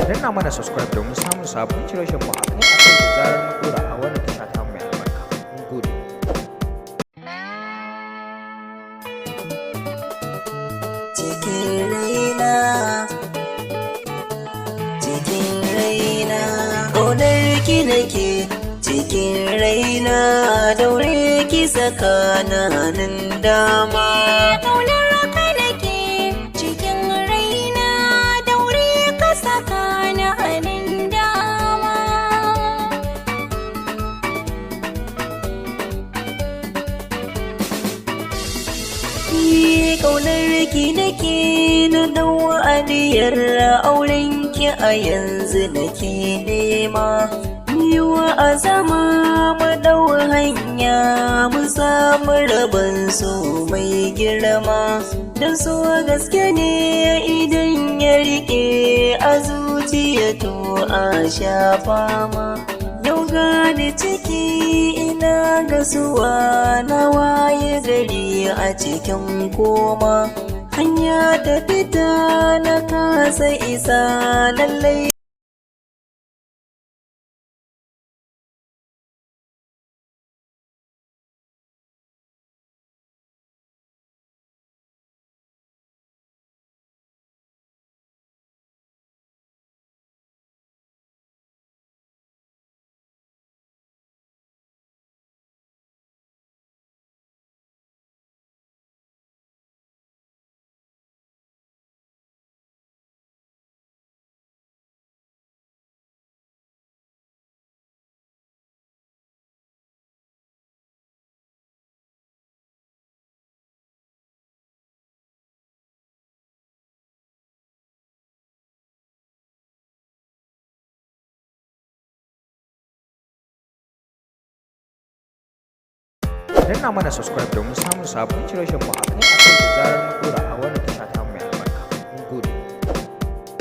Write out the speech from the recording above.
danna mana subscribe domin samun sabon shirye-shiryen mu akai-akai da zarar mun dora a wannan tasha ta mai albarka. Mun gode. Cikin raina, ƙaunar ki nake cikin raina, daure ki tsakanin dama. Ƙaunar ka nake cikin raina, daure ka tsakanin dama. Ƙaunar ki nake na dau aniyar auren ki a yanzu nake nema. Yiwa a zama mu dau hanya mu samu rabon so mai girma. Don so gaske ne idan ya rike a zuciya to a sha fama. Yau gani ciki ina gasuwa na waye gari a cikin koma. Hanya ta fita na kasa isa lallai. Danna mana subscribe domin samun sabon shirye-shiryen mu akai-akai